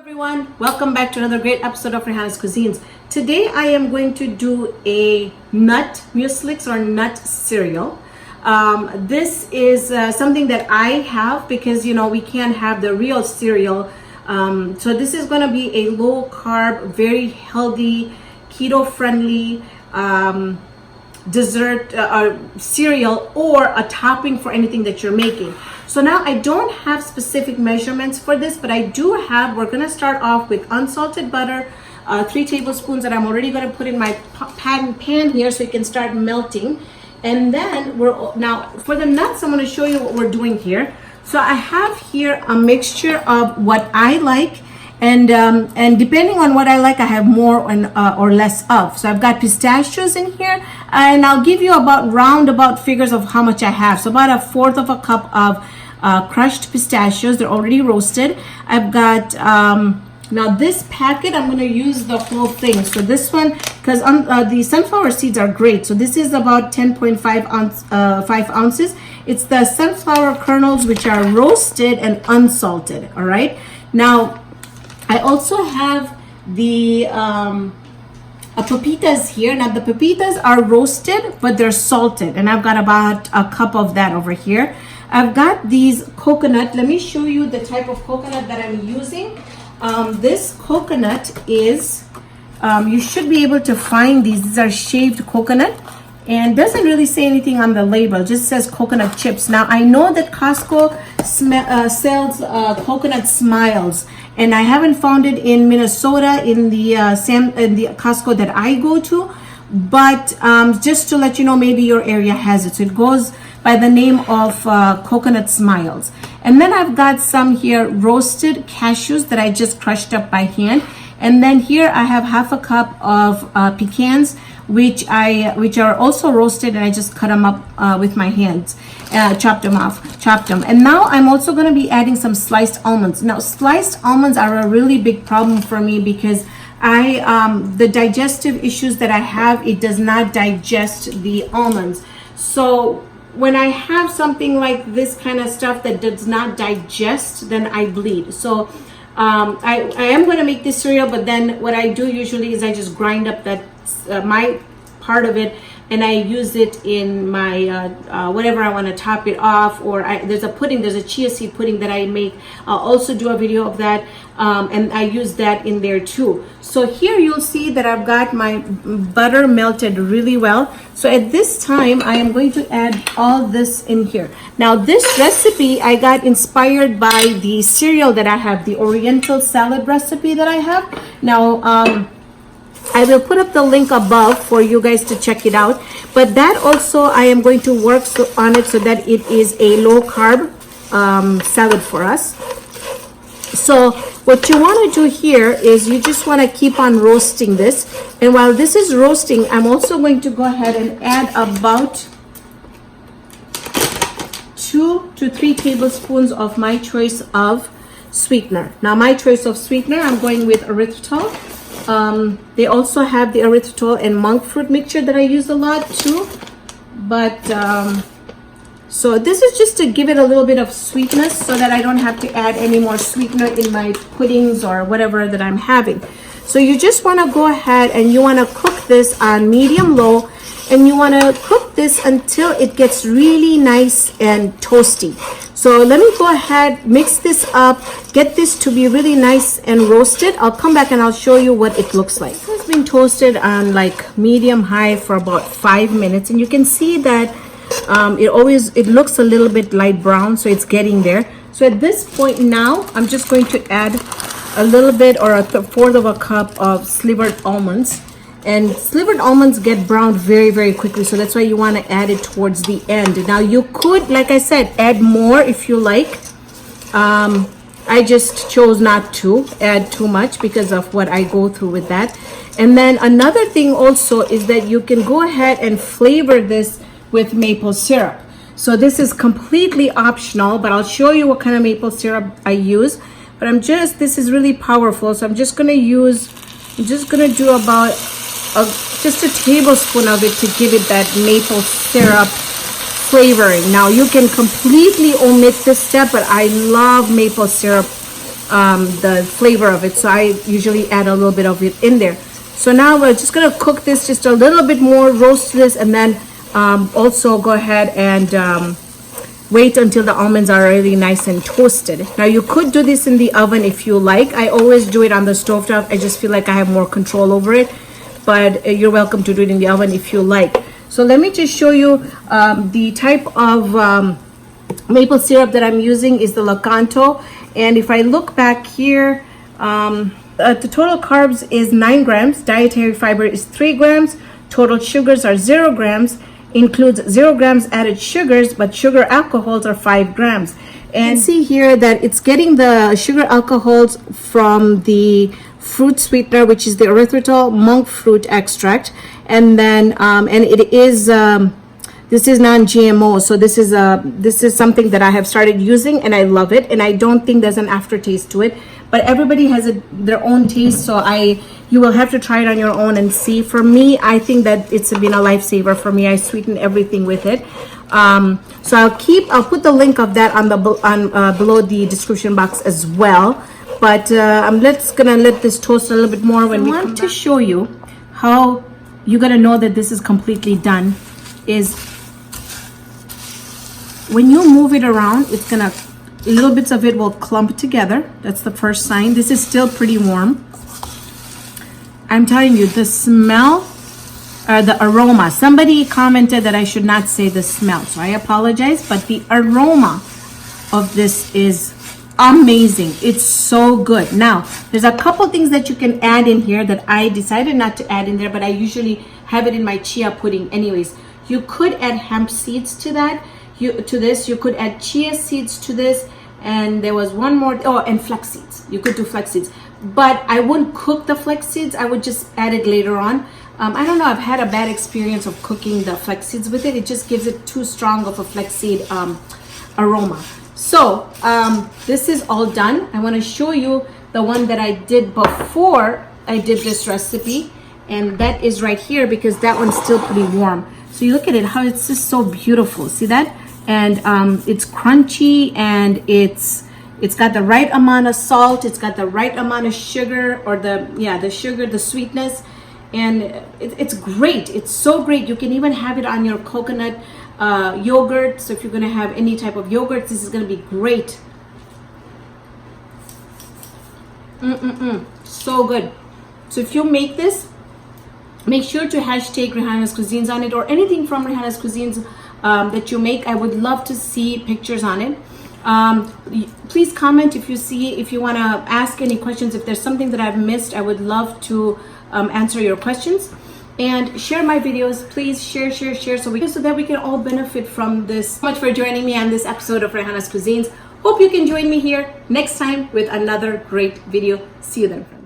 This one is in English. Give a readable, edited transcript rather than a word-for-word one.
Everyone, welcome back to another great episode of Raihanna's Cuisines. Today I am going to do a nut muesli or nut cereal. This is something that I have because we can't have the real cereal. So this is going to be a low carb, very healthy, keto friendly dessert or cereal, or a topping for anything that you're making. So now I don't have specific measurements for this, but I do have, we're going to start off with unsalted butter, 3 tablespoons that I'm already going to put in my pan here so it can start melting. And then now for the nuts, I'm going to show you what we're doing here. So I have here a mixture of what I like, and depending on what I like, I have more or less of. So I've got pistachios in here, and I'll give you about roundabout figures of how much I have. So about 1/4 of a cup of crushed pistachios. They're already roasted. I've got now this packet, I'm going to use the whole thing. So this one, because the sunflower seeds are great. So this is about 10.5 ounces. It's the sunflower kernels, which are roasted and unsalted. All right. Now I also have the pepitas here. Now the pepitas are roasted, but they're salted, and I've got about a cup of that over here. I've got these coconut. Let me show you the type of coconut that I'm using. This coconut is, you should be able to find these. These are shaved coconut, and doesn't really say anything on the label. It just says coconut chips. Now I know that Costco sells coconut smiles, and I haven't found it in Minnesota in the Costco that I go to. But just to let you know, maybe your area has it. So it goes by the name of coconut smiles. And then I've got some here roasted cashews that I just crushed up by hand. And then here I have 1/2 cup of pecans, which are also roasted, and I just cut them up with my hands, chopped them. And now I'm also going to be adding some sliced almonds. Now sliced almonds are a really big problem for me because the digestive issues that I have, it does not digest the almonds. So when I have something like this kind of stuff that does not digest, then I bleed. So I am going to make this cereal, but then what I do usually is I just grind up that my part of it, and I use it in my whatever I want to top it off. Or there's a pudding, there's a chia seed pudding that I make. I'll also do a video of that, and I use that in there too. So here you'll see that I've got my butter melted really well. So at this time I am going to add all this in here. Now this recipe I got inspired by the cereal that I have, the Oriental salad recipe that I have. Now I will put up the link above for you guys to check it out. But that also I am going to work on it so that it is a low carb salad for us. So what you want to do here is you just want to keep on roasting this. And while this is roasting, I'm also going to go ahead and add about 2 to 3 tablespoons of my choice of sweetener. Now my choice of sweetener, I'm going with erythritol. They also have the erythritol and monk fruit mixture that I use a lot too. But so this is just to give it a little bit of sweetness so that I don't have to add any more sweetener in my puddings or whatever that I'm having. So you just want to go ahead and you want to cook this on medium low, and you want to cook this until it gets really nice and toasty. So let me go ahead, mix this up, get this to be really nice and roasted. I'll come back and I'll show you what it looks like. This has been toasted on like medium high for about 5 minutes, and you can see that it looks a little bit light brown, so it's getting there. So at this point now, I'm just going to add a little bit or 1/4 of a cup of slivered almonds. And slivered almonds get browned very, very quickly, so that's why you want to add it towards the end. Now you could, like I said, add more if you like. I just chose not to add too much because of what I go through with that. And then another thing also is that you can go ahead and flavor this with maple syrup. So this is completely optional, but I'll show you what kind of maple syrup I use. But this is really powerful, so I'm just going to do about just a tablespoon of it to give it that maple syrup flavoring. Now you can completely omit this step, but I love maple syrup the flavor of it. So I usually add a little bit of it in there. So now we're just gonna cook this just a little bit more, roast this, and then also go ahead and wait until the almonds are really nice and toasted. Now you could do this in the oven if you like. I always do it on the stovetop. I just feel like I have more control over it, but you're welcome to do it in the oven if you like. So let me just show you the type of maple syrup that I'm using is the Lakanto. And if I look back here, the total carbs is 9 grams, dietary fiber is 3 grams, total sugars are 0 grams, includes 0 grams added sugars, but sugar alcohols are 5 grams. And see here that it's getting the sugar alcohols from the fruit sweetener, which is the erythritol monk fruit extract. And then, and it is, this is non-GMO. So this is something that I have started using and I love it. And I don't think there's an aftertaste to it, but everybody has their own taste. So you will have to try it on your own and see. For me, I think that it's been a lifesaver for me. I sweeten everything with it. So I'll put the link of that on below the description box as well. But I'm gonna let this toast a little bit more when we come back. I want to show you how you're gonna know that this is completely done is when you move it around, it's gonna, little bits of it will clump together. That's the first sign. This is still pretty warm. I'm telling you, the smell, the aroma. Somebody commented that I should not say the smell, so I apologize, but the aroma of this is amazing. It's so good. Now, there's a couple things that you can add in here that I decided not to add in there, but I usually have it in my chia pudding anyways. You could add hemp seeds to that. To this, you could add chia seeds to this, and there was one more, and flax seeds. You could do flax seeds, but I wouldn't cook the flax seeds. I would just add it later on. I don't know, I've had a bad experience of cooking the flax seeds with it. It just gives it too strong of a flax seed aroma. So this is all done. I want to show you the one that I did before I did this recipe, and that is right here because that one's still pretty warm. So you look at it, how it's just so beautiful. See that? And it's crunchy, and it's got the right amount of salt, it's got the right amount of sugar, or the sugar, the sweetness, and it's great. It's so great. You can even have it on your coconut yogurt. So if you're going to have any type of yogurt, this is going to be great. So good. So if you make this, make sure to hashtag Raihanascuisines on it, or anything from Raihanascuisines that you make. I would love to see pictures on it. Please comment if you want to ask any questions. If there's something that I've missed, I would love to answer your questions. And share my videos. Please share so that we can all benefit from this. So much for joining me on this episode of Raihanascuisines. Hope you can join me here next time with another great video. See you then, friends.